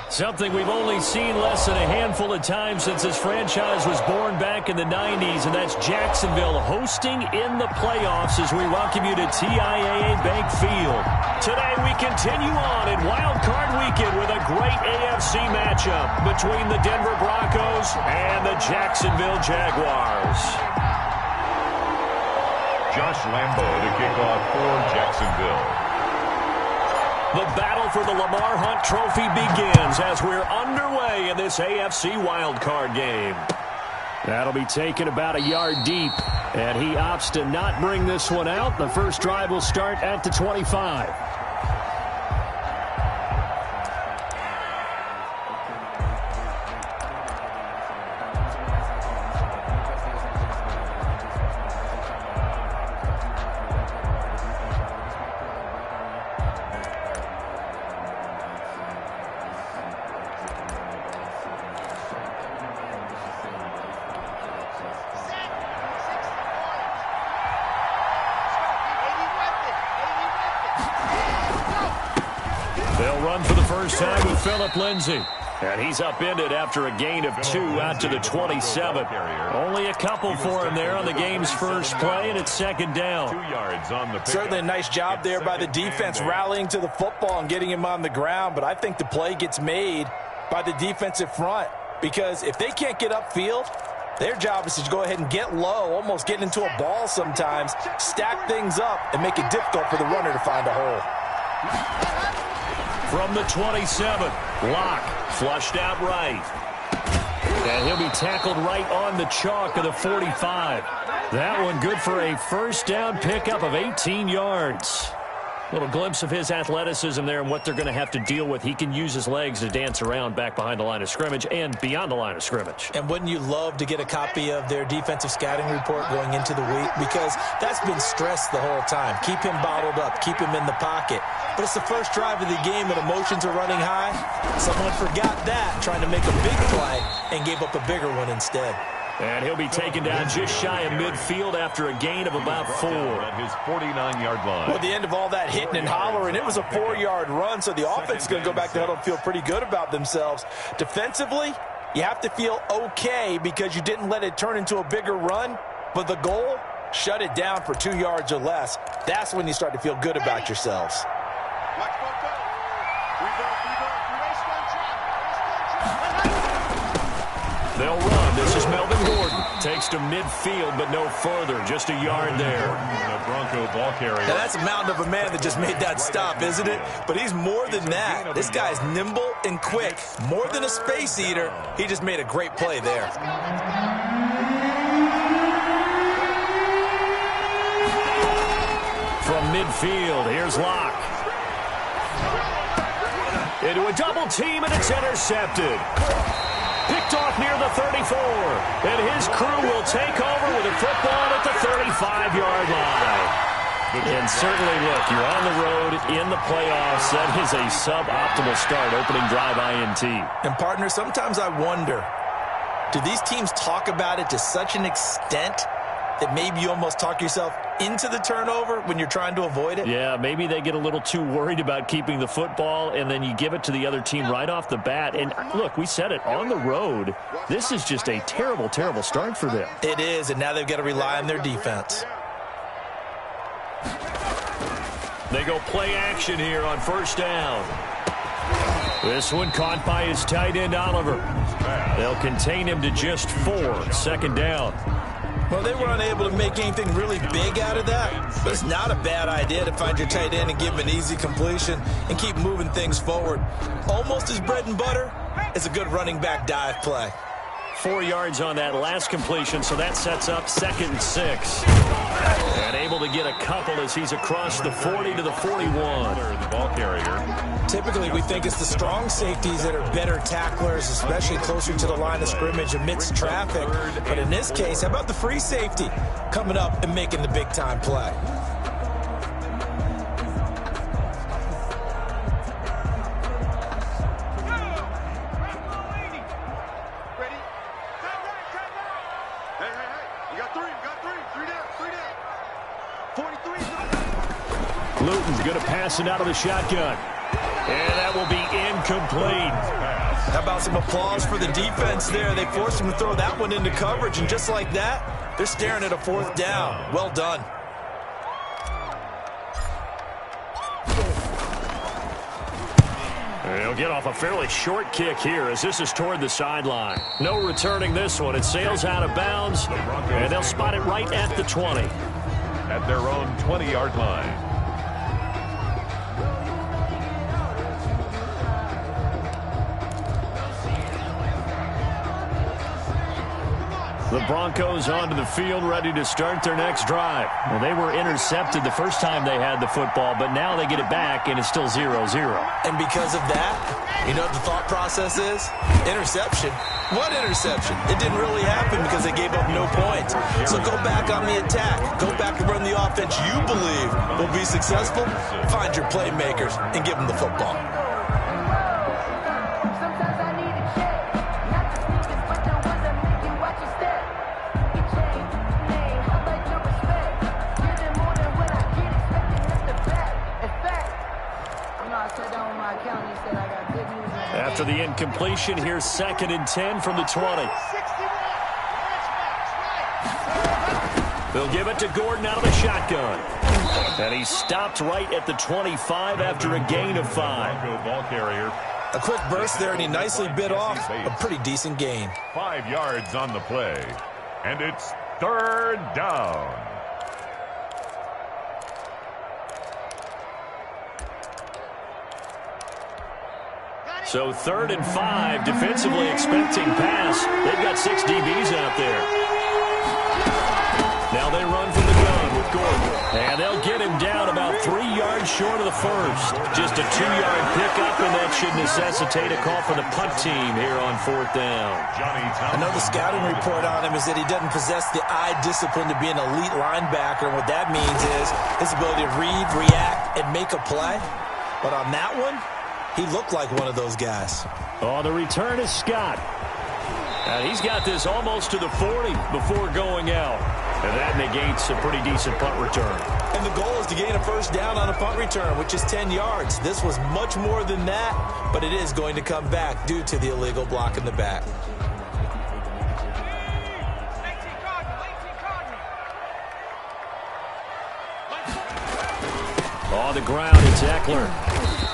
Something we've only seen less than a handful of times since this franchise was born back in the 90s, and that's Jacksonville hosting in the playoffs as we welcome you to TIAA Bank Field. Today we continue on in Wild Card Weekend with a great AFC matchup between the Denver Broncos and the Jacksonville Jaguars. Josh Lambo to kick off for Jacksonville. The battle for the Lamar Hunt Trophy begins as we're underway in this AFC wildcard game. That'll be taken about a yard deep, and he opts to not bring this one out. The first drive will start at the 25. They'll run for the first time with Phillip Lindsay. And he's upended after a gain of 2 out to the 27. Only a couple for him there on the game's first play, and it's second down. 2 yards on the Certainly a nice job there by the defense rallying to the football and getting him on the ground, but I think the play gets made by the defensive front because if they can't get upfield, their job is to go ahead and get low, almost get into a ball sometimes, stack things up, and make it difficult for the runner to find a hole. From the 27, Locke flushed out right. And he'll be tackled right on the chalk of the 45. That one good for a first down pickup of 18 yards. Little glimpse of his athleticism there and what they're going to have to deal with. He can use his legs to dance around back behind the line of scrimmage and beyond the line of scrimmage. And wouldn't you love to get a copy of their defensive scouting report going into the week? Because that's been stressed the whole time. Keep him bottled up. Keep him in the pocket. But it's the first drive of the game and emotions are running high. Someone forgot that, trying to make a big play, and gave up a bigger one instead. And he'll be taken down just shy of midfield after a gain of about 4. At his 49-yard line. Well, at the end of all that hitting and hollering, it was a 4-yard run, so the offense is going to go back to huddle and feel pretty good about themselves. Defensively, you have to feel okay because you didn't let it turn into a bigger run, but the goal, shut it down for 2 yards or less. That's when you start to feel good about yourselves. They'll run. This is Melvin Gordon. Takes to midfield, but no further. Just a yard there. The Bronco ball carrier. Now that's a mountain of a man that just made that stop, isn't it? But he's more than that. This guy's nimble and quick. More than a space eater. He just made a great play there. From midfield, here's Locke. Into a double team, and it's intercepted. Picked off near the 34, and his crew will take over with a football at the 35-yard line. And certainly, look, you're on the road in the playoffs. That is a suboptimal start, opening drive INT. And, partner, sometimes I wonder, do these teams talk about it to such an extent that maybe you almost talk yourself into the turnover when you're trying to avoid it? Yeah, maybe they get a little too worried about keeping the football, and then you give it to the other team right off the bat. And look, we said it, on the road, this is just a terrible, terrible start for them. It is, and now they've got to rely on their defense. They go play action here on first down. This one caught by his tight end, Oliver. They'll contain him to just 4, second down. Well, they were unable to make anything really big out of that, but it's not a bad idea to find your tight end and give him an easy completion and keep moving things forward. Almost as bread and butter as a good running back dive play. 4 yards on that last completion, so that sets up 2nd and 6. And able to get a couple as he's across the 40 to the 41. The ball carrier. Typically, we think it's the strong safeties that are better tacklers, especially closer to the line of scrimmage amidst traffic. But in this case, how about the free safety coming up and making the big-time play? Luton's going to pass it out of the shotgun. And that will be incomplete. How about some applause for the defense there? They forced him to throw that one into coverage, and just like that, they're staring at a 4th down. Well done. He'll get off a fairly short kick here as this is toward the sideline. No returning this one. It sails out of bounds, and they'll spot it right at the 20. At their own 20-yard line. The Broncos onto the field, ready to start their next drive. Well, they were intercepted the first time they had the football, but now they get it back, and it's still 0-0. And because of that, you know what the thought process is? Interception. What interception? It didn't really happen because they gave up no points. So go back on the attack. Go back and run the offense you believe will be successful. Find your playmakers and give them the football. After the incompletion, here's 2nd and 10 from the 20. They'll give it to Gordon out of the shotgun. And he stopped right at the 25 after a gain of 5. Ball carrier. A quick burst there, and he nicely bit off a pretty decent gain. 5 yards on the play. And it's 3rd down. So 3rd and 5, defensively expecting pass. They've got 6 DBs out there. Now they run from the gun with Gordon. And they'll get him down about 3 yards short of the first. Just a 2-yard pickup, and that should necessitate a call for the punt team here on 4th down. I know the scouting report on him is that he doesn't possess the eye discipline to be an elite linebacker. And what that means is his ability to read, react, and make a play. But on that one, he looked like one of those guys. Oh, the return is Scott. And he's got this almost to the 40 before going out. And that negates a pretty decent punt return. And the goal is to gain a 1st down on a punt return, which is 10 yards. This was much more than that, but it is going to come back due to the illegal block in the back. On the ground, it's Eckler.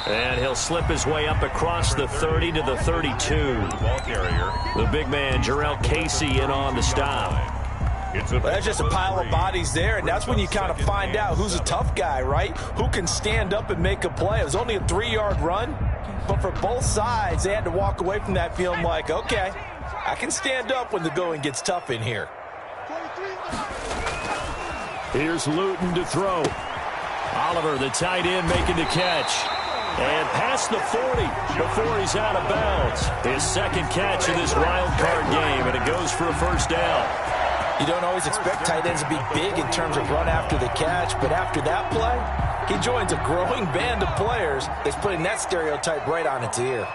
And he'll slip his way up across the 30 to the 32. Ball carrier. The big man, Jarrell Casey, in on the stop. Well, that's just a pile of bodies there, and that's when you kind of find out who's a tough guy, right? Who can stand up and make a play. It was only a 3-yard run, but for both sides, they had to walk away from that feeling like, okay, I can stand up when the going gets tough in here. Here's Luton to throw. Oliver, the tight end, making the catch. And past the 40 before he's out of bounds. His 2nd catch of this wild card game, and it goes for a 1st down. You don't always expect tight ends to be big in terms of run after the catch, but after that play, he joins a growing band of players that's putting that stereotype right on its ear.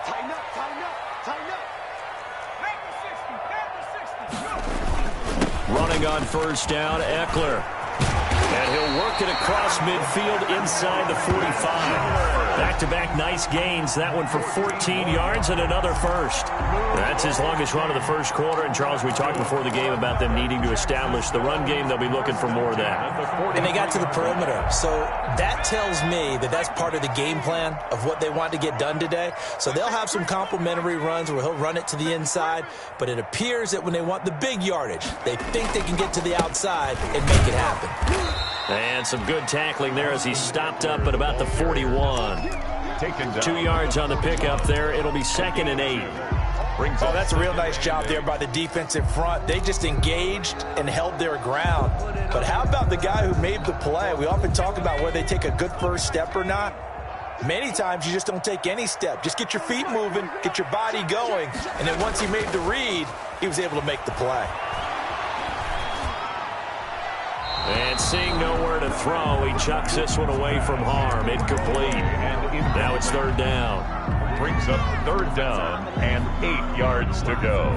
Tighten up, tighten up, tighten up. Running on 1st down, Eckler. And he'll work it across midfield inside the 45. Back-to-back nice gains. That one for 14 yards and another 1st. That's his longest run of the 1st quarter. And, Charles, we talked before the game about them needing to establish the run game. They'll be looking for more of that. And they got to the perimeter. So that tells me that that's part of the game plan of what they want to get done today. So they'll have some complimentary runs where he'll run it to the inside. But it appears that when they want the big yardage, they think they can get to the outside and make it happen. And some good tackling there as he stopped up at about the 41. 2 yards on the pickup there. It'll be 2nd and 8. Oh, that's a real nice job there by the defensive front. They just engaged and held their ground. But how about the guy who made the play? We often talk about whether they take a good first step or not. Many times you just don't take any step. Just get your feet moving, get your body going, and then once he made the read, he was able to make the play. And seeing nowhere to throw, he chucks this one away from harm. Incomplete. Now it's 3rd down. Brings up 3rd down and 8 yards to go.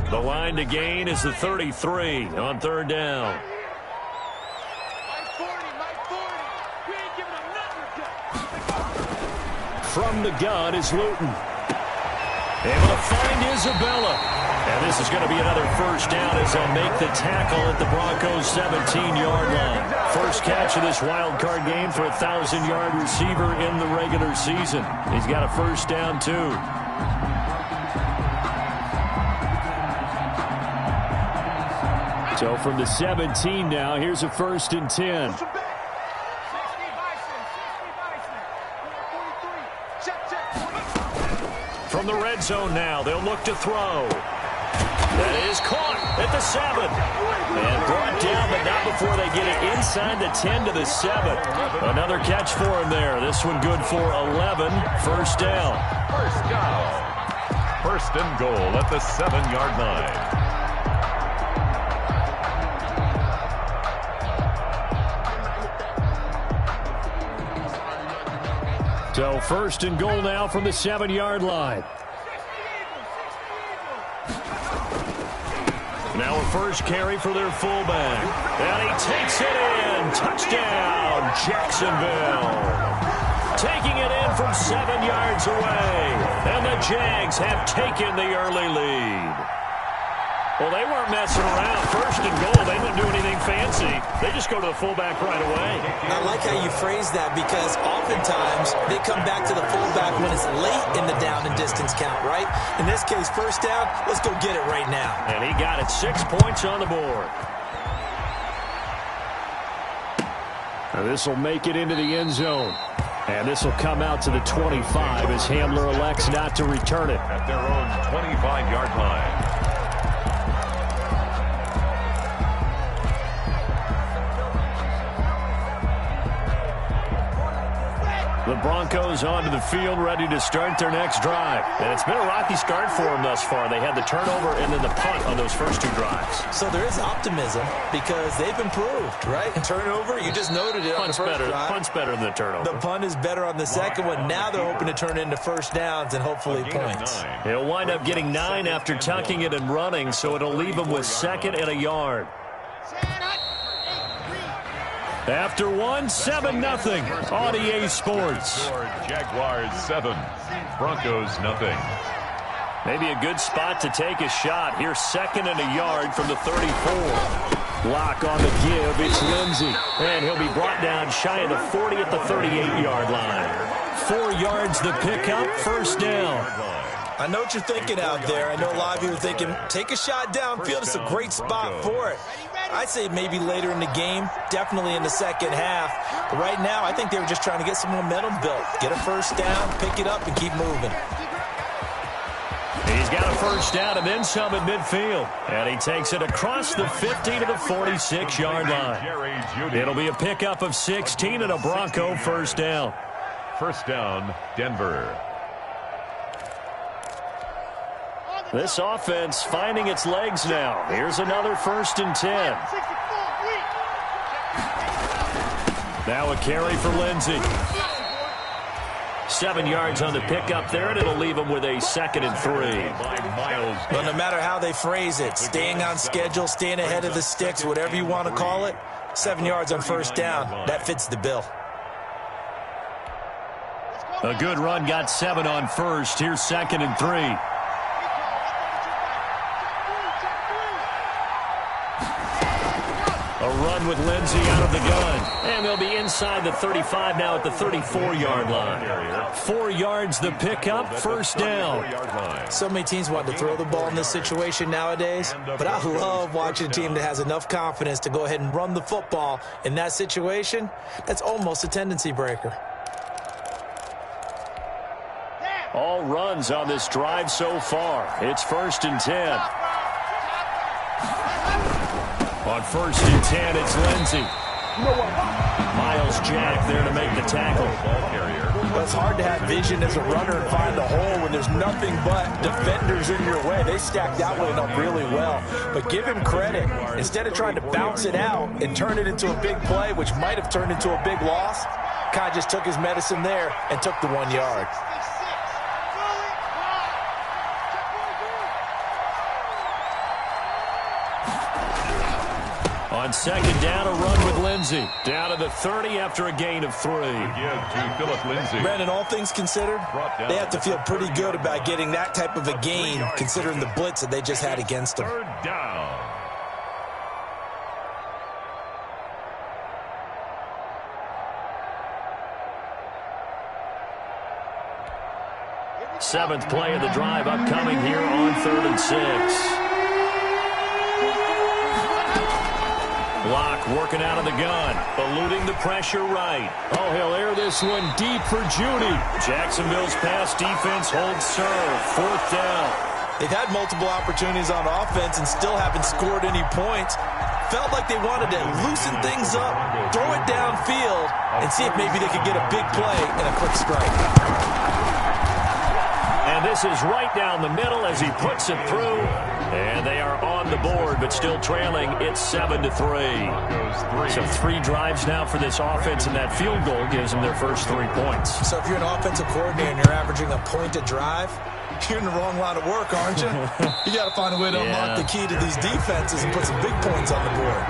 The line to gain is the 33 on 3rd down. from the gun is Luton. Able to find Isabella. And this is going to be another first down as they'll make the tackle at the Broncos' 17-yard line. First catch of this wild card game for a 1,000-yard receiver in the regular season. He's got a first down, too. So from the 17 now, here's a 1st and 10. From the red zone now, they'll look to throw. That is caught at the 7. And brought down, but not before they get it inside the 10 to the 7. Another catch for him there. This one good for 11. First down. First down. First and goal at the 7-yard line. So first and goal now from the 7-yard line. Now a first carry for their fullback. And he takes it in. Touchdown, Jacksonville. Taking it in from 7 yards away. And the Jags have taken the early lead. Well, they weren't messing around. First and goal, they didn't do anything fancy. They just go to the fullback right away. I like how you phrase that because oftentimes they come back to the fullback when it's late in the down and distance count, right? In this case, first down, let's go get it right now. And he got it. 6 points on the board. Now this will make it into the end zone. And this will come out to the 25 as Hamler elects not to return it. At their own 25-yard line. The Broncos onto the field, ready to start their next drive. And it's been a rocky start for them thus far. They had the turnover and then the punt on those first 2 drives. So there is optimism because they've improved, right? Turnover, you just noted it on the first drive. Punt's better than the turnover. The punt is better on the second one. Now they're hoping to turn it into first downs and hopefully points. He'll wind up getting 9 after tucking it and running, so it'll leave him with 2nd and a yard. After 1, 7-0 on EA Sports. Jaguars 7, Broncos nothing. Maybe a good spot to take a shot. Here's 2nd and a yard from the 34. Block on the give. It's Lindsey. And he'll be brought down shy of the 40 at the 38-yard line. 4 yards the pickup. First down. I know what you're thinking out there. I know a lot of you are thinking, take a shot downfield. It's a great spot for it. I'd say maybe later in the game, definitely in the second half. But right now, I think they were just trying to get some momentum built. Get a first down, pick it up, and keep moving. He's got a first down and then some at midfield. And he takes it across the 50 to the 46-yard line. It'll be a pickup of 16 and a Bronco first down. First down, Denver. This offense finding its legs now. Here's another 1st and 10. Now a carry for Lindsey. 7 yards on the pickup there, and it'll leave him with a 2nd and 3. Well, no matter how they phrase it, staying on schedule, staying ahead of the sticks, whatever you want to call it, 7 yards on first down, that fits the bill. A good run got 7 on first. Here's 2nd and 3. A run with Lindsey out of the gun. And they'll be inside the 35 now at the 34-yard line. 4 yards the pickup, first down. So many teams want to throw the ball in this situation nowadays, but I love watching a team that has enough confidence to go ahead and run the football. In that situation, that's almost a tendency breaker. All runs on this drive so far. It's 1st and 10. On 1st and 10, it's Lindsey. Miles Jack there to make the tackle. Well, it's hard to have vision as a runner and find a hole when there's nothing but defenders in your way. They stacked that one up really well. But give him credit. Instead of trying to bounce it out and turn it into a big play, which might have turned into a big loss, Kai just took his medicine there and took the 1 yard. On second down, a run with Lindsey. Down to the 30 after a gain of 3. To Philip Lindsay. Brandon, all things considered, they have to feel pretty good about getting that type of a gain, considering the blitz that they just had against them. Third down. Seventh play of the drive upcoming here on 3rd and 6. Block working out of the gun, eluding the pressure right. Oh, he'll air this one deep for Judy. Jacksonville's pass defense holds serve. 4th down. They've had multiple opportunities on offense and still haven't scored any points. Felt like they wanted to loosen things up, throw it downfield, and see if maybe they could get a big play and a quick strike. And this is right down the middle as he puts it through. And they are on the board, but still trailing. It's 7-3. So 3 drives now for this offense, and that field goal gives them their first 3 points. So if you're an offensive coordinator and you're averaging a point a drive, you're in the wrong line of work, aren't you? You got to find a way to unlock the key to these defenses and put some big points on the board.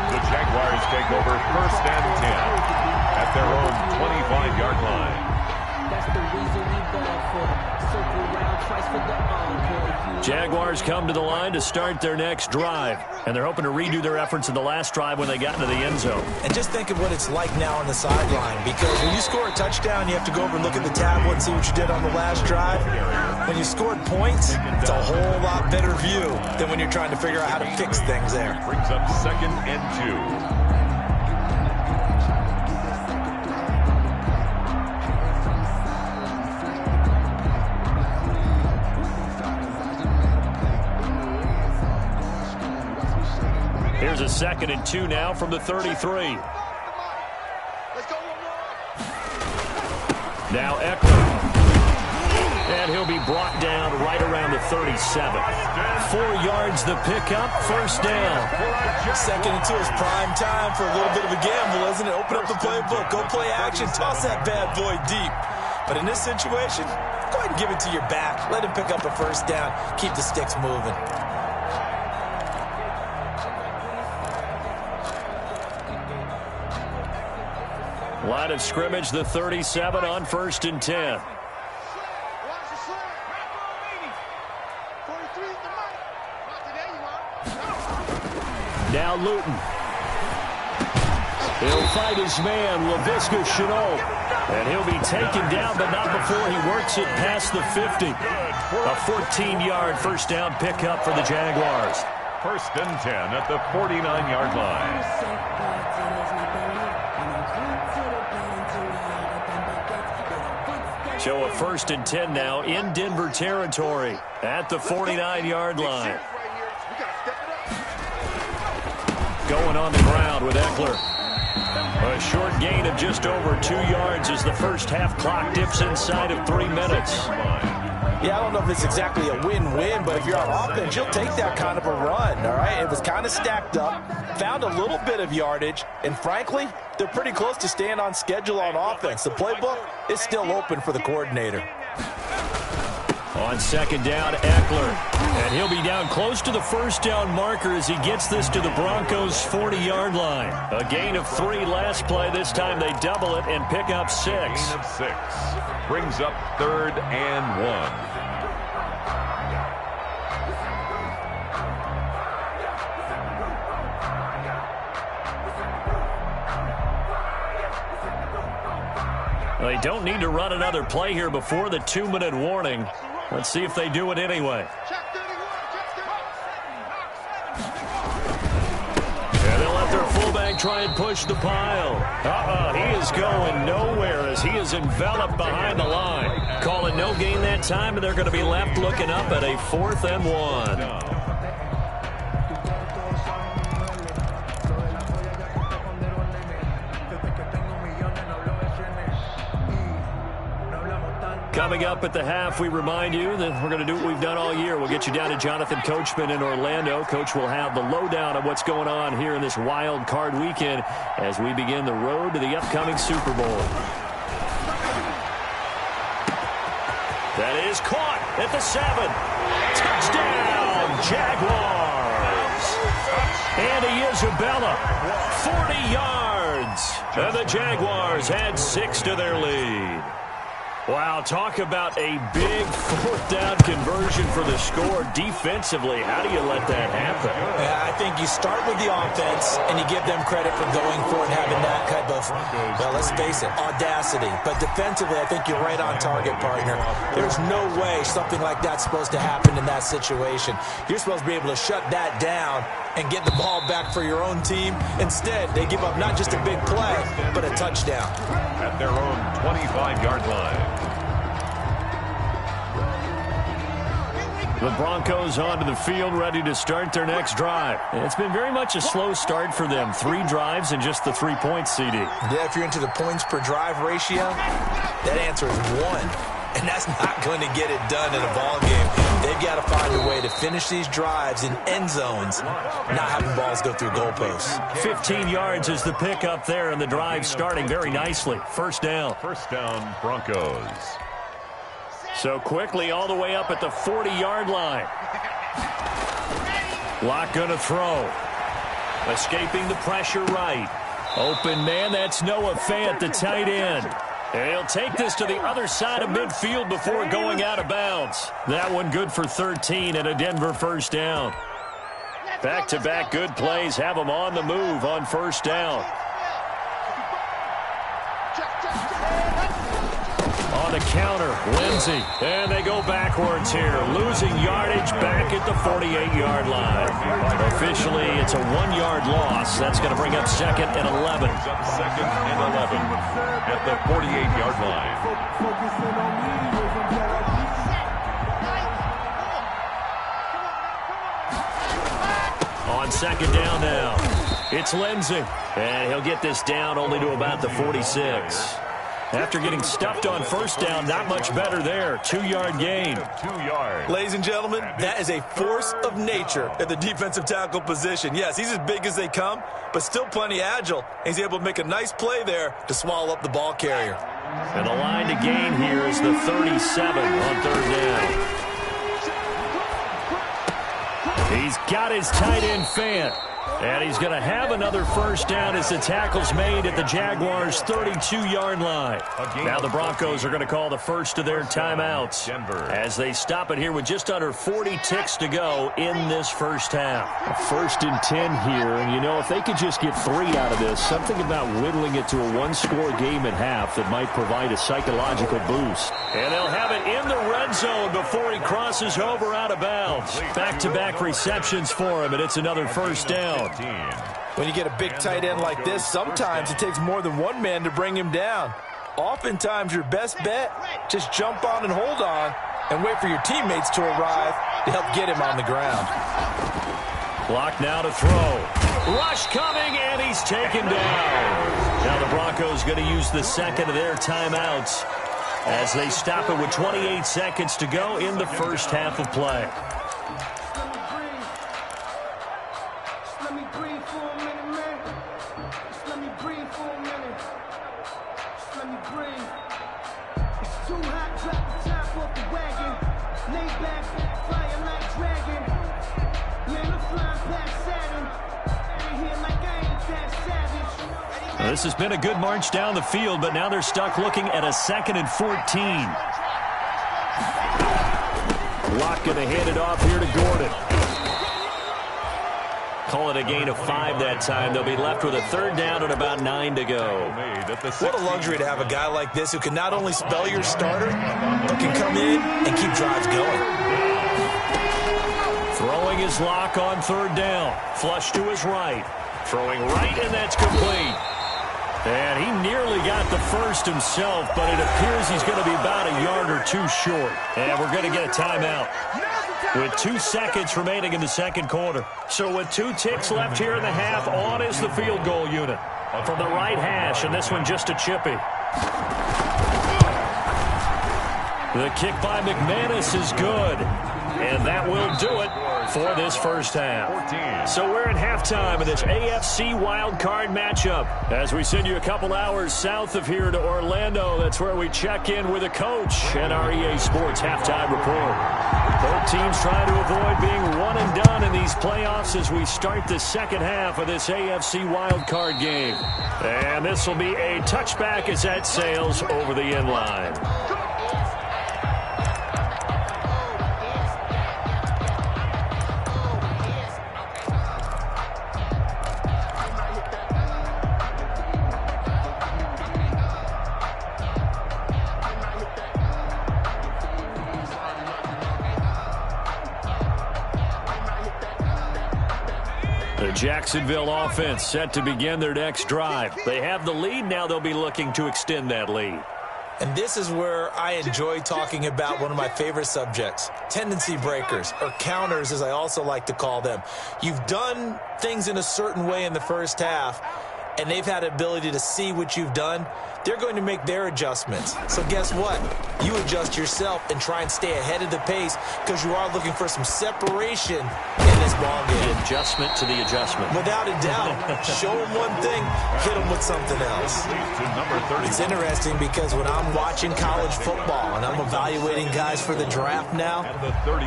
The Jaguars take over 1st and 10 at their own 25-yard line. That's the reason we ball for circle round twice for the encore. Jaguars come to the line to start their next drive, and they're hoping to redo their efforts in the last drive when they got into the end zone. And just think of what it's like now on the sideline, because when you score a touchdown, you have to go over and look at the tablet and see what you did on the last drive. When you scored points, it's a whole lot better view than when you're trying to figure out how to fix things there. Brings up 2nd and 2. Here's a 2nd and 2 now from the 33. Now Eckler. And he'll be brought down right around the 37. 4 yards the pickup, 1st down. 2nd and 2 is prime time for a little bit of a gamble, isn't it? Open up the playbook, go play action, toss that bad boy deep. But in this situation, go ahead and give it to your back. Let him pick up a 1st down, keep the sticks moving. Line of scrimmage, the 37 on 1st and 10. Now Luton. He'll fight his man, Laviska Shenault. And he'll be taken down, but not before he works it past the 50. A 14-yard 1st down pickup for the Jaguars. 1st and 10 at the 49-yard line. So a 1st and 10 now in Denver territory at the 49-yard line. Going on the ground with Eckler. A short gain of just over 2 yards as the first half clock dips inside of 3 minutes. Yeah, I don't know if it's exactly a win-win, but if you're on offense, you'll take that kind of a run, all right? It was kind of stacked up, found a little bit of yardage, and frankly, they're pretty close to staying on schedule on offense. The playbook is still open for the coordinator. On 2nd down, Eckler. And he'll be down close to the 1st down marker as he gets this to the Broncos' 40-yard line. A gain of 3 last play. This time they double it and pick up 6. Gain of 6. Brings up 3rd and 1. They don't need to run another play here before the 2-minute warning. Let's see if they do it anyway. And they'll let their fullback try and push the pile. He is going nowhere as he is enveloped behind the line. Call it no gain that time, and they're going to be left looking up at a 4th and 1. Coming up at the half, we remind you that we're going to do what we've done all year. We'll get you down to Jonathan Coachman in Orlando. Coach will have the lowdown of what's going on here in this wild card weekend as we begin the road to the upcoming Super Bowl. That is caught at the 7. Touchdown, Jaguars. And he is Isabella, 40 yards. And the Jaguars add 6 to their lead. Wow, talk about a big fourth-down conversion for the score. Defensively, how do you let that happen? Yeah, I think you start with the offense, and you give them credit for going for it and having that type of, well, let's face it, audacity. But defensively, I think you're right on target, partner. There's no way something like that's supposed to happen in that situation. You're supposed to be able to shut that down and get the ball back for your own team. Instead, they give up not just a big play, but a touchdown. At their own 25-yard line. The Broncos onto the field, ready to start their next drive. It's been very much a slow start for them. 3 drives and just the 3 points, CD. Yeah, if you're into the points per drive ratio, that answer is 1. And that's not going to get it done in a ball game. They've got to find a way to finish these drives in end zones, not having balls go through goalposts. 15 yards is the pickup there, and the drive starting very nicely. First down. First down, Broncos. So quickly all the way up at the 40-yard line. Locke going to throw. Escaping the pressure right. Open man, that's Noah Fant, the tight end. And he'll take this to the other side of midfield before going out of bounds. That one good for 13 and a Denver first down. Back-to-back good plays have them on the move on first down. On the counter, Lindsey. And they go backwards here. Losing yardage back at the 48-yard line. Officially, it's a 1-yard loss. That's going to bring up second and 11. Up second and 11 at the 48-yard line. On second down now, it's Lindsey. And he'll get this down only to about the 46. After getting stuffed on first down, not much better there. 2-yard gain. 2 yards. Ladies and gentlemen, that is a force of nature at the defensive tackle position. Yes, he's as big as they come, but still plenty agile. He's able to make a nice play there to swallow up the ball carrier. And the line to gain here is the 37 on third down. He's got his tight end Fant. And he's going to have another first down as the tackle's made at the Jaguars' 32-yard line. Now the Broncos are going to call the first of their timeouts as they stop it here with just under 40 ticks to go in this first half. First and 10 here, and you know, if they could just get 3 out of this, something about whittling it to a 1-score game at half that might provide a psychological boost. And they'll have it in the red zone before he crosses over out of bounds. Back-to-back receptions for him, and it's another first down. When you get a big tight end like this, sometimes it takes more than one man to bring him down. Oftentimes, your best bet, just jump on and hold on and wait for your teammates to arrive to help get him on the ground. Clock now to throw. Rush coming, and he's taken down. Now the Broncos going to use the second of their timeouts as they stop it with 28 seconds to go in the first half of play. This has been a good march down the field, but now they're stuck looking at a 2nd and 14. Locke going to hand it off here to Gordon. Call it a gain of 5 that time. They'll be left with a third down and about 9 to go. What a luxury to have a guy like this who can not only spell your starter, but can come in and keep drives going. Throwing his Locke on third down. Flush to his right. Throwing right, and that's complete. And he nearly got the first himself, but it appears he's going to be about a yard or 2 short. And we're going to get a timeout with 2 seconds remaining in the second quarter. So with 2 ticks left here in the half, on is the field goal unit from the right hash, and this one just a chippy. The kick by McManus is good, and that will do it for this first half. 14. So we're at halftime in this AFC wildcard matchup. As we send you a couple hours south of here to Orlando, that's where we check in with a coach and our EA Sports halftime report. Both teams trying to avoid being one and done in these playoffs as we start the second half of this AFC wildcard game. And this will be a touchback as that sails over the end line. The Jacksonville offense set to begin their next drive. They have the lead. Now they'll be looking to extend that lead. And this is where I enjoy talking about one of my favorite subjects, tendency breakers, or counters as I also like to call them. You've done things in a certain way in the first half, and they've had the ability to see what you've done. They're going to make their adjustments. So guess what? You adjust yourself and try and stay ahead of the pace because you are looking for some separation in this ballgame. The adjustment to the adjustment. Without a doubt. Show them one thing, hit them with something else. It's interesting because when I'm watching college football and I'm evaluating guys for the draft now,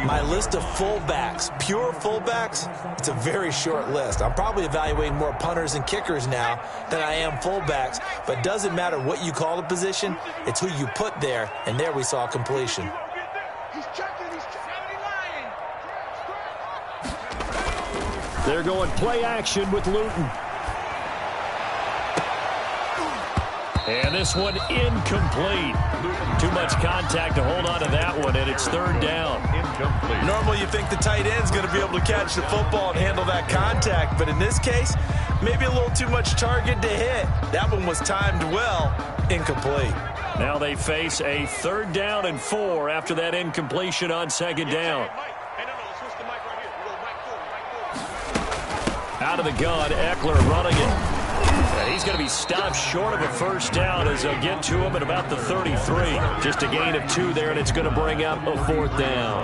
my list of fullbacks, pure fullbacks, it's a very short list. I'm probably evaluating more punters and kickers now than I am fullbacks, but it doesn't matter what you call the position, it's who you put there, and there we saw completion. They're going play action with Luton. And this one incomplete. Too much contact to hold on to that one, and it's third down. Incomplete. Normally you think the tight end's going to be able to catch the football and handle that contact, but in this case, maybe a little too much target to hit. That one was timed well, incomplete. Now they face a third down and 4 after that incompletion on second down. Out of the gun, Eckler running it. And he's going to be stopped short of a first down as they'll get to him at about the 33. Just a gain of 2 there, and it's going to bring up a fourth down.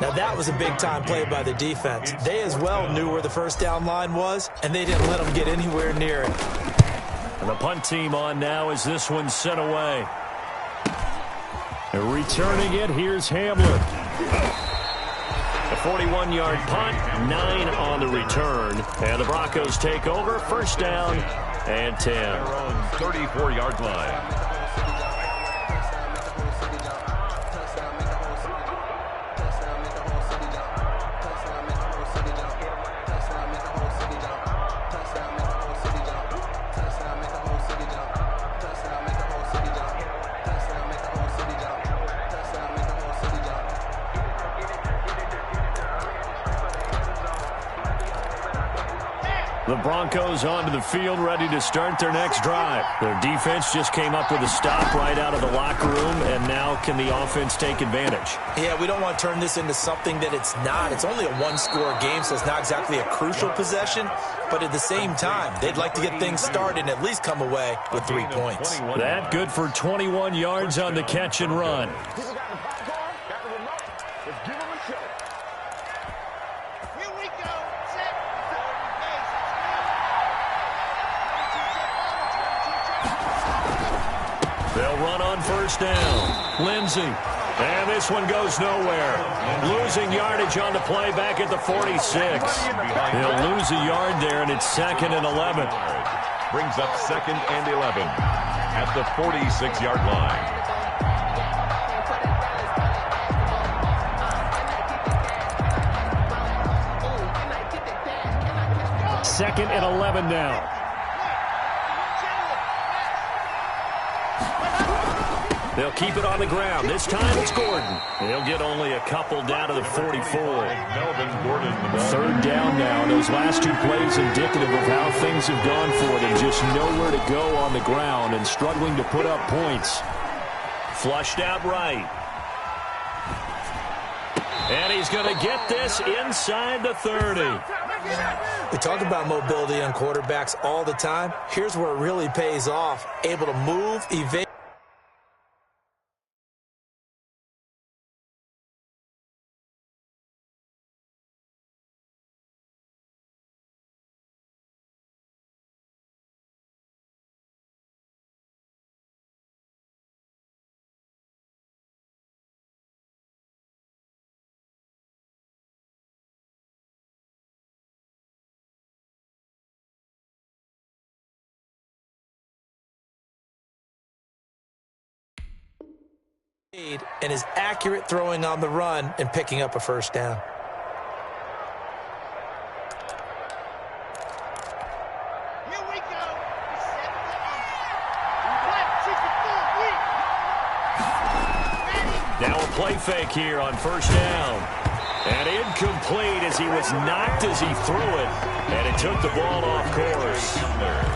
Now that was a big-time play by the defense. They as well knew where the first down line was, and they didn't let them get anywhere near it. And the punt team on now as this one's sent away. And returning it, here's Hamlin. A 41-yard punt, 9 on the return. And the Broncos take over, first down and 10. Their own 34-yard line. The Broncos onto the field, ready to start their next drive. Their defense just came up with a stop right out of the locker room, and now can the offense take advantage? Yeah, we don't want to turn this into something that it's not. It's only a one-score game, so it's not exactly a crucial possession. But at the same time, they'd like to get things started and at least come away with 3 points. That good for 21 yards on the catch and run. They'll run on first down. Lindsey. And this one goes nowhere. Losing yardage on the play back at the 46. They'll lose a yard there, and it's 2nd and 11. Brings up 2nd and 11 at the 46-yard line. Second and 11 now. They'll keep it on the ground. This time it's Gordon. They'll get only a couple down to the 44. Melvin Gordon. Third down now. And those last 2 plays indicative of how things have gone for them. Just nowhere to go on the ground and struggling to put up points. Flushed out right. And he's going to get this inside the 30. We talk about mobility on quarterbacks all the time. Here's where it really pays off. Able to move, evade. And is accurate throwing on the run and picking up a first down. Here we go. Now a play fake here on first down. And incomplete as he was knocked as he threw it. And it took the ball off course.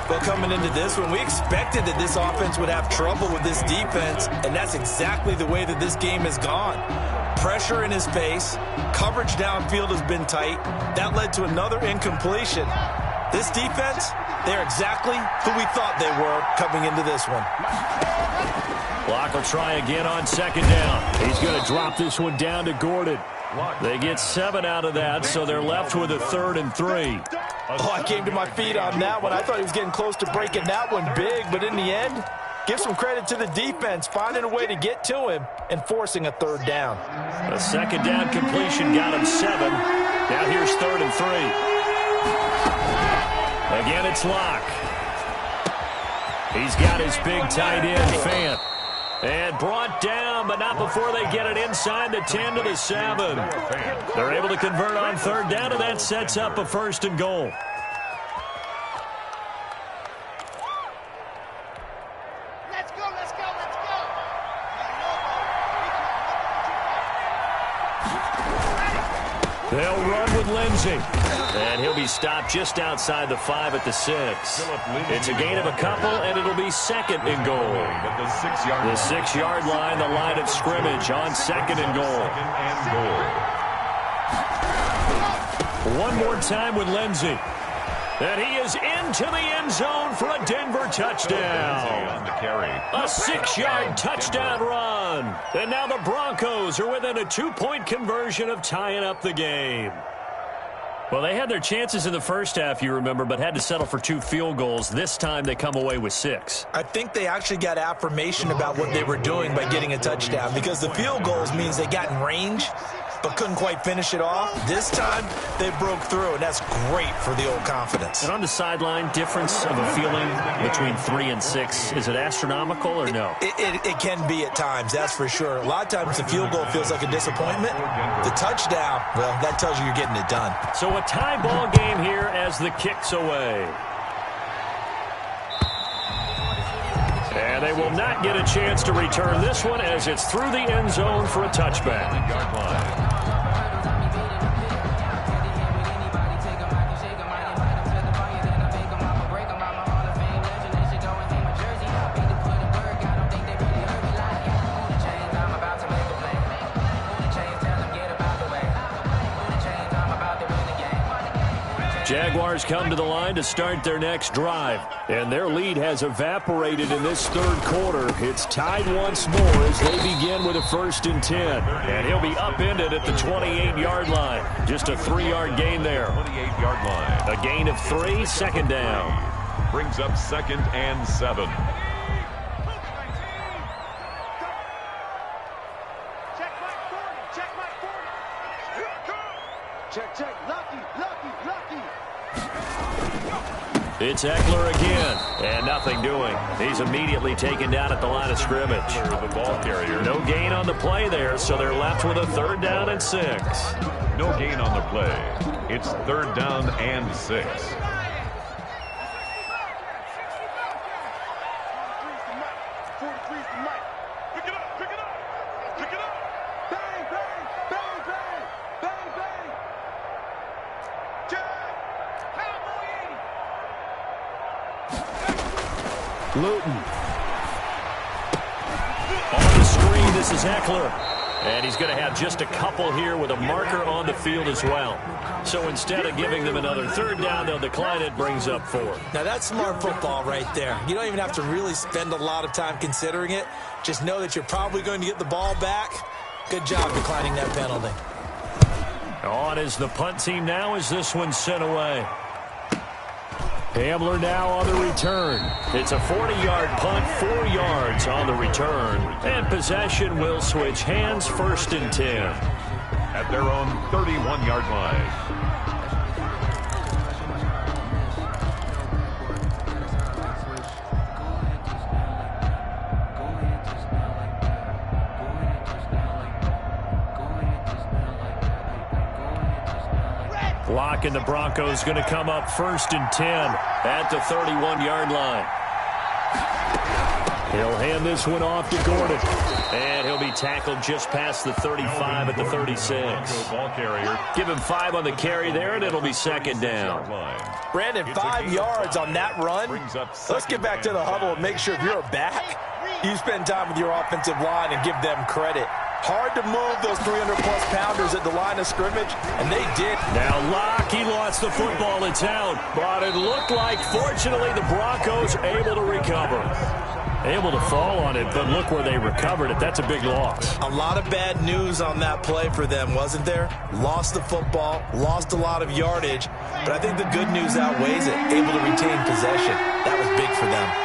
Well, coming into this one, we expected that this offense would have trouble with this defense, and that's exactly the way that this game has gone. Pressure in his face, coverage downfield has been tight. That led to another incompletion. This defense, they're exactly who we thought they were coming into this one. Locke will try again on second down. He's going to drop this one down to Gordon. They get 7 out of that, so they're left with a 3rd and 3. Oh, I came to my feet on that one. I thought he was getting close to breaking that one big, but in the end, give some credit to the defense, finding a way to get to him and forcing a 3rd down. A second down completion got him 7. Now here's 3rd and 3. Again, it's Locke. He's got his big tight end, Fant. And brought down, but not before they get it inside the 10 to the 7. They're able to convert on 3rd down, and that sets up a 1st and goal. Let's go, let's go, let's go. They'll run with Lindsey. And he'll be stopped just outside the 5 at the 6. It's a gain of a couple, and it'll be 2nd and goal. The 6-yard line, the line of scrimmage on 2nd and goal. One more time with Lindsey. And he is into the end zone for a Denver touchdown. A 6-yard touchdown run. And now the Broncos are within a 2-point conversion of tying up the game. Well, they had their chances in the first half, you remember, but had to settle for 2 field goals. This time they come away with 6. I think they actually got affirmation about what they were doing by getting a touchdown, because the field goals means they got in range but couldn't quite finish it off. This time they broke through, and that's great for the old confidence. And on the sideline, difference of a feeling between 3 and 6, is it astronomical or no? It can be at times, that's for sure. A lot of times the field goal feels like a disappointment. The touchdown, well, that tells you you're getting it done. So a tie ball game here as the kick's away. And they will not get a chance to return this one as it's through the end zone for a touchback. Jaguars come to the line to start their next drive. And their lead has evaporated in this 3rd quarter. It's tied once more as they begin with a 1st and 10. And he'll be upended at the 28-yard line. Just a 3-yard gain there. 28-yard line. A gain of 3, 2nd down. Brings up 2nd and 7. Check Mike 40, check Mike 40. Check, check, lucky, lucky, lucky. It's Eckler again, and nothing doing. He's immediately taken down at the line of scrimmage. The ball carrier. No gain on the play there, so they're left with a 3rd down and 6. No gain on the play. It's 3rd down and 6. Luton. On the screen, this is Eckler. And he's going to have just a couple here with a marker on the field as well. So instead of giving them another 3rd down, they'll decline it, brings up 4. Now that's smart football right there. You don't even have to really spend a lot of time considering it. Just know that you're probably going to get the ball back. Good job declining that penalty. On is the punt team now as this one's sent away. Hamler now on the return. It's a 40-yard punt, 4 yards on the return. And possession will switch hands, 1st and 10. At their own 31-yard line. clock, and the Broncos going to come up 1st and 10 at the 31-yard line. He'll hand this one off to Gordon. And he'll be tackled just past the 35 at the 36. Ball carrier. Give him 5 on the carry there, and it'll be 2nd down. Brandon, 5 yards on that run. Let's get back to the huddle and make sure if you're a back, you spend time with your offensive line and give them credit. Hard to move those 300-plus pounders at the line of scrimmage, and they did. Now Locke, he lost the football. It's out. But it looked like, fortunately, the Broncos able to recover. Able to fall on it, but look where they recovered it. That's a big loss. A lot of bad news on that play for them, wasn't there? Lost the football, lost a lot of yardage, but I think the good news outweighs it. Able to retain possession. That was big for them.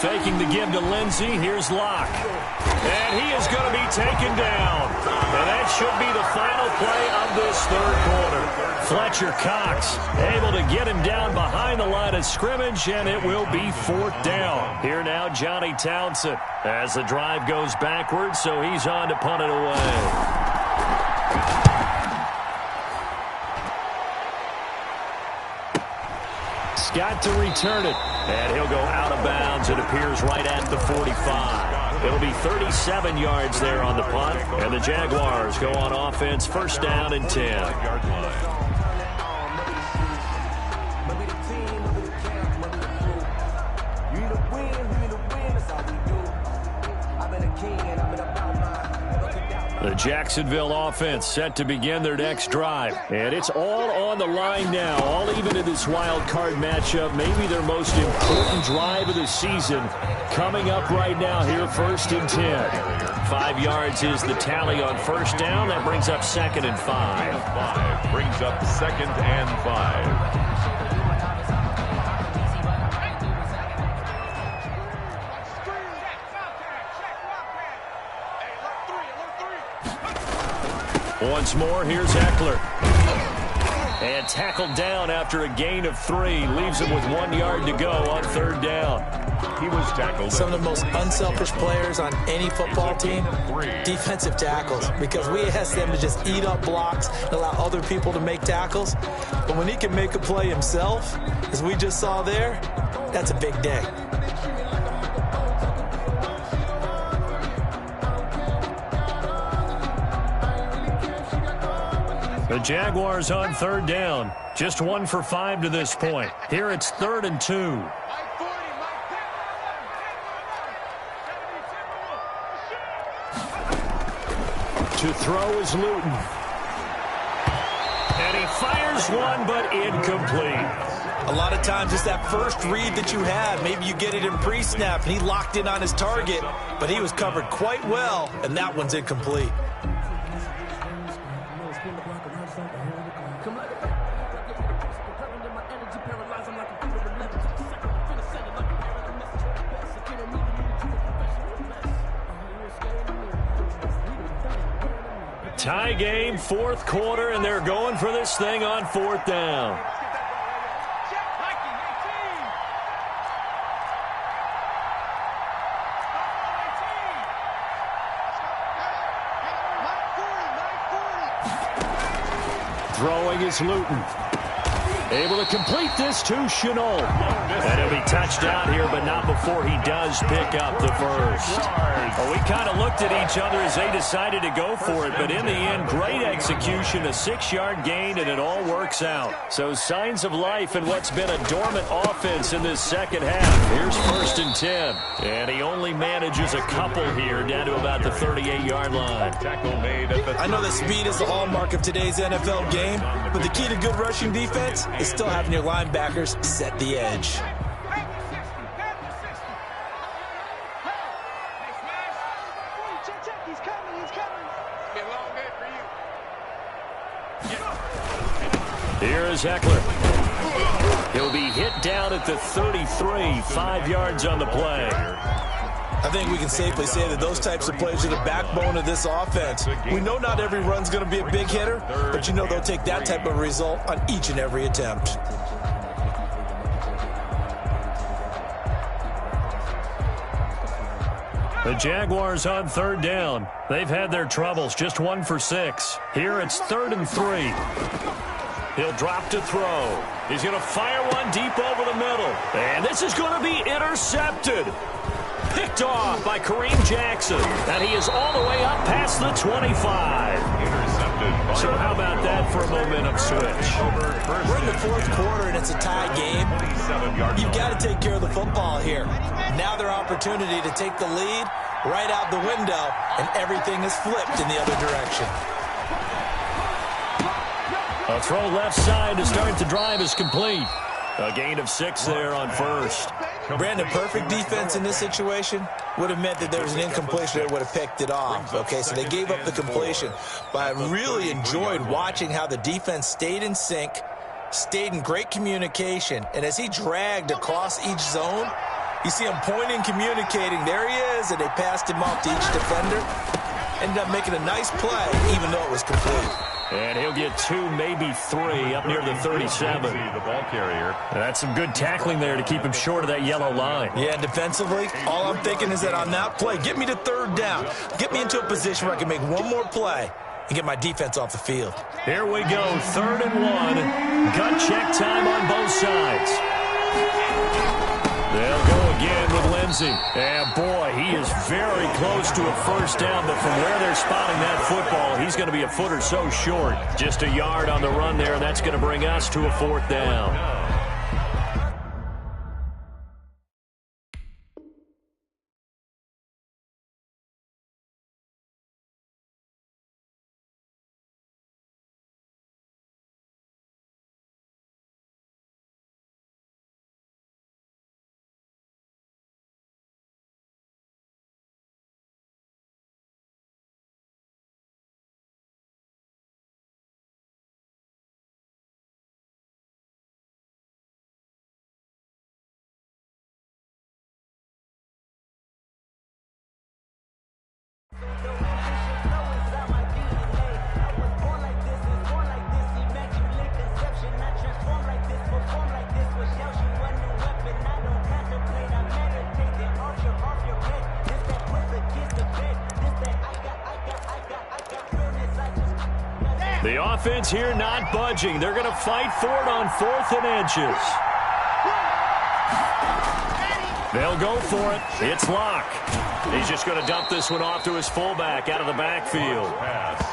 Faking the give to Lindsey. Here's Locke. And he is going to be taken down. And that should be the final play of this 3rd quarter. Fletcher Cox able to get him down behind the line of scrimmage, and it will be 4th down. Here now, Johnny Townsend as the drive goes backwards, so he's on to punt it away. Scott to return it, and he'll go out of bounds. It appears right at the 45. It'll be 37 yards there on the punt, and the Jaguars go on offense, 1st down and 10. The Jacksonville offense set to begin their next drive. And it's all on the line now, all even in this wild card matchup. Maybe their most important drive of the season coming up right now here, 1st and 10. 5 yards is the tally on 1st down. That brings up 2nd and 5. Brings up 2nd and 5. Once more, here's Eckler. And tackled down after a gain of 3. Leaves him with 1 yard to go on 3rd down. He was tackled. Some of the most unselfish players on any football team, defensive tackles, because we ask them to just eat up blocks and allow other people to make tackles. But when he can make a play himself, as we just saw there, that's a big day. The Jaguars on 3rd down. Just 1 for 5 to this point. Here it's 3rd and 2. To throw is Luton. And he fires one, but incomplete. A lot of times it's that first read that you have. Maybe you get it in pre-snap, and he locked in on his target, but he was covered quite well, and that one's incomplete. Tie game, 4th quarter, and they're going for this thing on 4th down. Throwing is Luton. Able to complete this to Chenault. And he'll be touched down here, but not before he does pick up the 1st. Well, we kind of looked at each other as they decided to go for it, but in the end, great execution, a 6-yard gain, and it all works out. So signs of life in what's been a dormant offense in this 2nd half. Here's 1st and 10. And he only manages a couple here down to about the 38-yard line. I know that speed is the hallmark of today's NFL game, but the key to good rushing defense is still having your linebackers set the edge. Here is Eckler. He'll be hit down at the 33, 5 yards on the play. I think we can safely say that those types of plays are the backbone of this offense. We know not every run's going to be a big hitter, but you know they'll take that type of result on each and every attempt. The Jaguars on third down. They've had their troubles, just 1 for 6. Here it's 3rd and 3. He'll drop to throw. He's going to fire one deep over the middle. And this is going to be intercepted. Picked off by Kareem Jackson. And he is all the way up past the 25. Intercepted. So how about that for a momentum switch? We're in the 4th quarter, and it's a tie game. You've got to take care of the football here. Now their opportunity to take the lead right out the window, and everything is flipped in the other direction. A throw left side to start the drive is complete. A gain of 6 there on first. Brandon, perfect defense in this situation would have meant that there was an incompletion that would have picked it off. Okay, so they gave up the completion. But I really enjoyed watching how the defense stayed in sync, stayed in great communication, and as he dragged across each zone, you see him pointing, communicating. There he is, and they passed him off to each defender. Ended up making a nice play, even though it was complete. And he'll get 2, maybe 3, up near the 37. The ball carrier. That's some good tackling there to keep him short of that yellow line. Yeah, defensively, all I'm thinking is that on that play, get me to 3rd down. Get me into a position where I can make one more play and get my defense off the field. Here we go, 3rd and 1. Gut check time on both sides. They'll go again with Lindsey. And boy, he is very close to a first down, but from where they're spotting that football, he's going to be a foot or so short. Just a yard on the run there, and that's going to bring us to a 4th down. The offense here not budging. They're going to fight for it on 4th and inches. They'll go for it. It's Locke. He's just going to dump this one off to his fullback out of the backfield.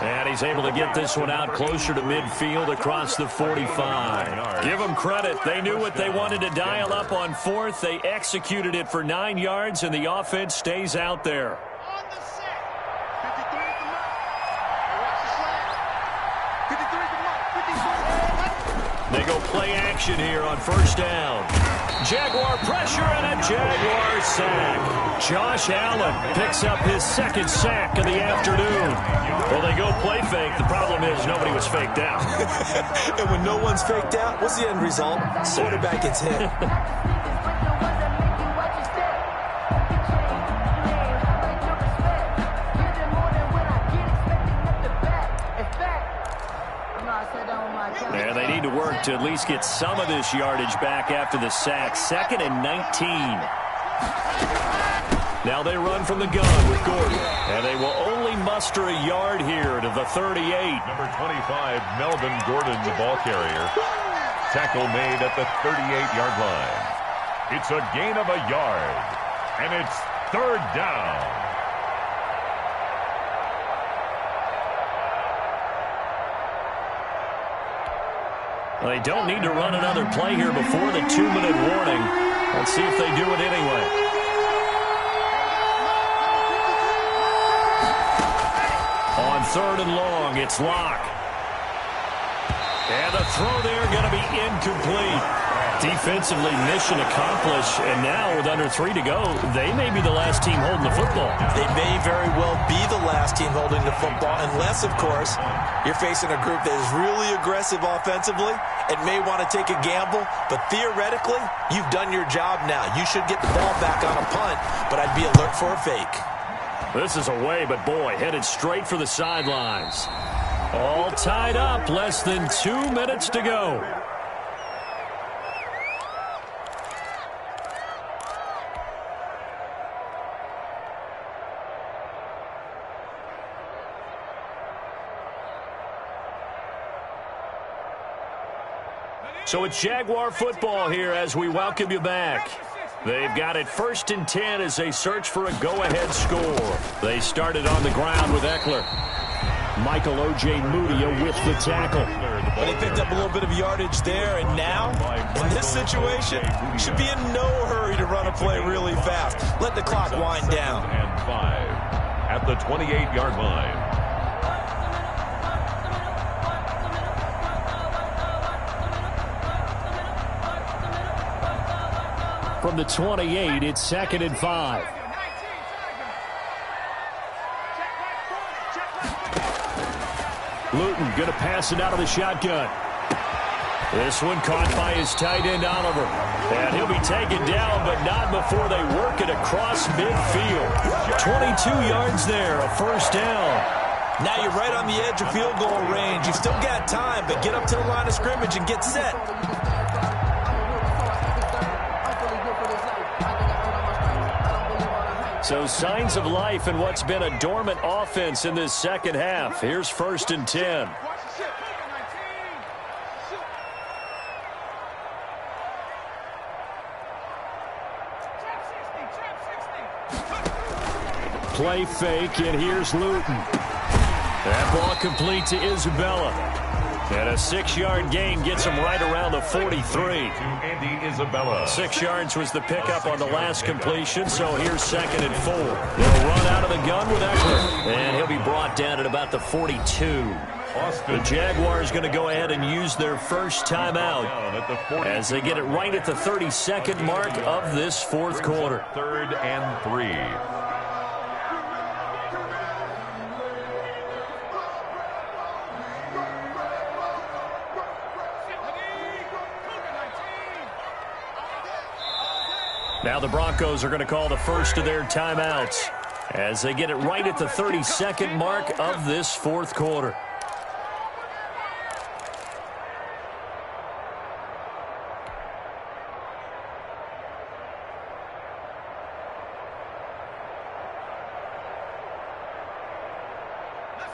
And he's able to get this one out closer to midfield across the 45. Give them credit. They knew what they wanted to dial up on 4th. They executed it for 9 yards, and the offense stays out there. They go play action here on 1st down. Jaguar pressure and a Jaguar sack. Josh Allen picks up his 2nd sack of the afternoon. Well, they go play fake. The problem is nobody was faked out. And when no one's faked out, what's the end result? Quarterback gets hit. And they need to work to at least get some of this yardage back after the sack. 2nd and 19. Now they run from the gun with Gordon. And they will only muster a yard here to the 38. Number 25, Melvin Gordon, the ball carrier. Tackle made at the 38-yard line. It's a gain of a yard. And it's 3rd down. Well, they don't need to run another play here before the 2-minute warning. Let's see if they do it anyway. On 3rd and long, it's Locke. And the throw there going to be incomplete. Defensively, mission accomplished. And now with under 3 to go, they may be the last team holding the football. They may very well be the last team holding the football, unless, of course, you're facing a group that is really aggressive offensively and may want to take a gamble. But theoretically, you've done your job now. You should get the ball back on a punt, but I'd be alert for a fake. This is away, but boy, headed straight for the sidelines. All tied up, less than 2 minutes to go. So it's Jaguar football here as we welcome you back. They've got it 1st and 10 as they search for a go-ahead score. They started on the ground with Eckler. Michael O.J. Mudia with the tackle. But he picked up a little bit of yardage there, and now, in this situation, should be in no hurry to run a play really fast. Let the clock wind down. And 5 at the 28-yard line. From the 28, it's 2nd and 5. Luton going to pass it out of the shotgun. This one caught by his tight end, Oliver. And he'll be taken down, but not before they work it across midfield. 22 yards there, a 1st down. Now you're right on the edge of field goal range. You've still got time, but get up to the line of scrimmage and get set. So signs of life in what's been a dormant offense in this second half. Here's 1st and 10. Play fake, and here's Luton. That ball complete to Isabella. And a 6-yard gain gets him right around the 43. Andy Isabella. 6 yards was the pickup on the last completion, so here's 2nd and 4. They'll run out of the gun with Eckler, and he'll be brought down at about the 42. The Jaguars going to go ahead and use their first timeout as they get it right at the 32nd mark of this 4th quarter. 3rd and 3. Now the Broncos are going to call the first of their timeouts as they get it right at the 32nd mark of this 4th quarter.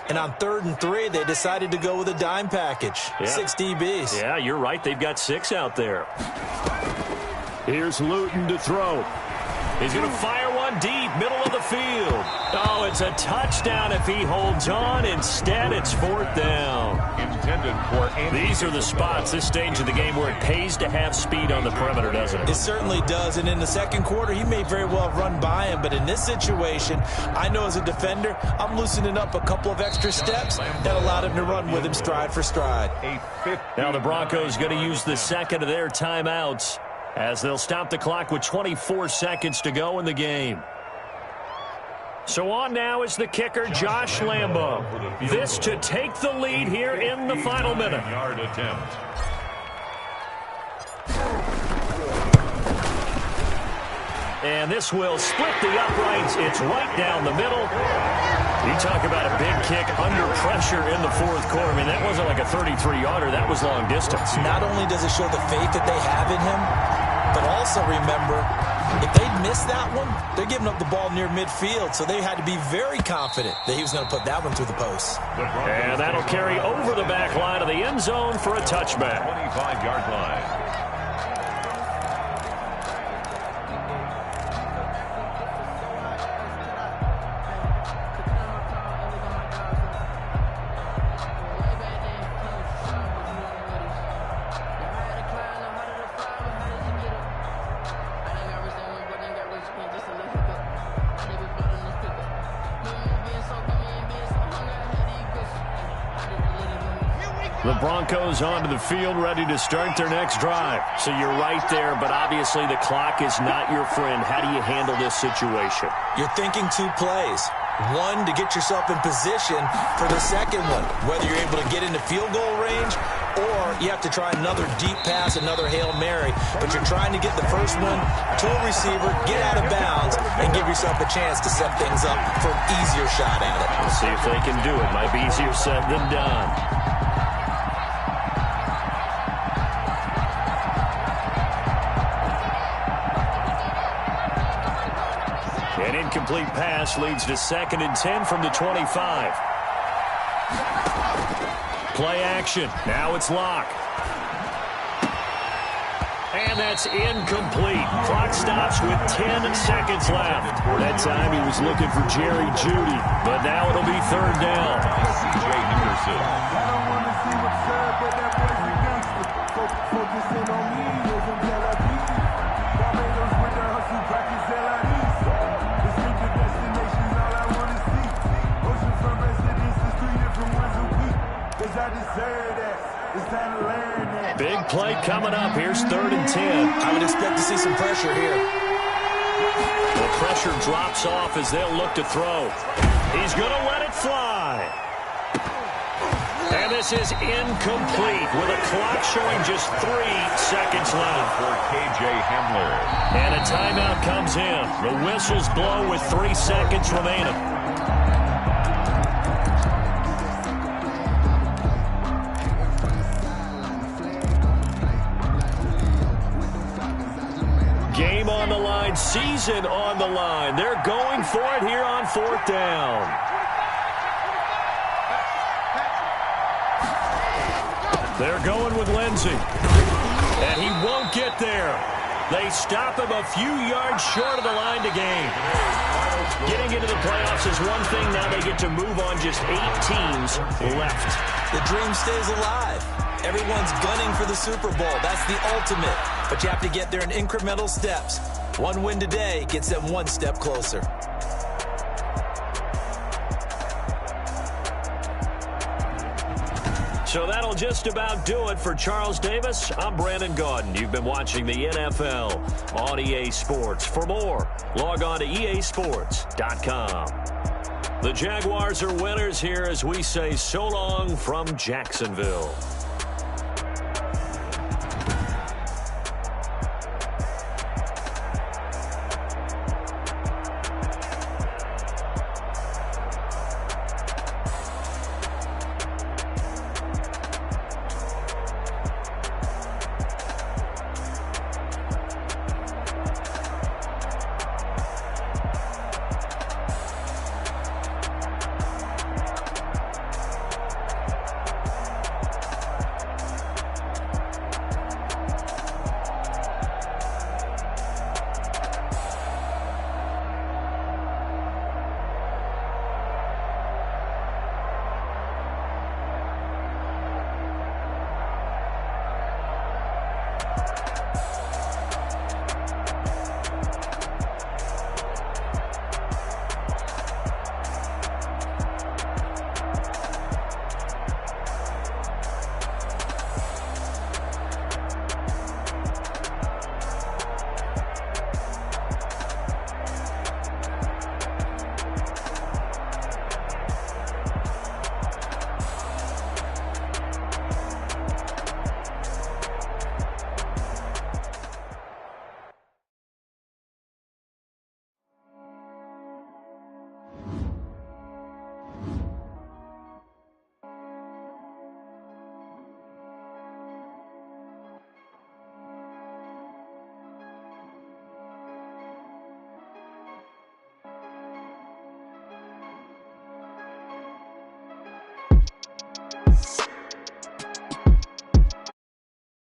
And on 3rd and 3, they decided to go with a dime package. Yeah. 6 DBs. Yeah, you're right. They've got 6 out there. Here's Luton to throw. He's going to fire one deep, middle of the field. Oh, it's a touchdown if he holds on. Instead, it's 4th down. Intended for Andy. These are the spots, this stage of the game, where it pays to have speed on the perimeter, doesn't it? It certainly does, and in the 2nd quarter, he may very well have run by him, but in this situation, I know as a defender, I'm loosening up a couple of extra steps that allowed him to run with him stride for stride. Now the Broncos going to use the 2nd of their timeouts as they'll stop the clock with 24 seconds to go in the game. So on now is the kicker, Josh Lambo. This to take the lead here in the final minute. Yard attempt. And this will split the uprights. It's right down the middle. You talk about a big kick under pressure in the 4th quarter. I mean, that wasn't like a 33-yarder. That was long distance. Not only does it show the faith that they have in him, but also remember, if they'd missed that one, they're giving up the ball near midfield, so they had to be very confident that he was going to put that one through the post. And that'll carry over the back line of the end zone for a touchback. 25-yard line. The Broncos onto the field, ready to start their next drive. So you're right there, but obviously the clock is not your friend. How do you handle this situation? You're thinking 2 plays. One, to get yourself in position for the second one, whether you're able to get into field goal range or you have to try another deep pass, another Hail Mary. But you're trying to get the first one to a receiver, get out of bounds, and give yourself a chance to set things up for an easier shot at it. We'll see if they can do it. Might be easier said than done. An incomplete pass leads to 2nd and 10 from the 25. Play action. Now it's Locke. And that's incomplete. Clock stops with 10 seconds left. That time he was looking for Jerry Jeudy, but now it'll be third down. C.J. Henderson. Big play coming up. Here's 3rd and 10. I would expect to see some pressure here. The pressure drops off as they'll look to throw. He's going to let it fly. And this is incomplete with a clock showing just 3 seconds left. For K.J. Hamler. And a timeout comes in. The whistles blow with 3 seconds remaining. Game on the line, season on the line. They're going for it here on 4th down. They're going with Lindsey. And he won't get there. They stop him a few yards short of the line to gain. Getting into the playoffs is one thing. Now they get to move on. Just 8 teams left. The dream stays alive. Everyone's gunning for the Super Bowl. That's the ultimate. But you have to get there in incremental steps. One win today gets them 1 step closer. So that'll just about do it for Charles Davis. I'm Brandon Gaudin. You've been watching the NFL on EA Sports. For more, log on to easports.com. The Jaguars are winners here as we say so long from Jacksonville.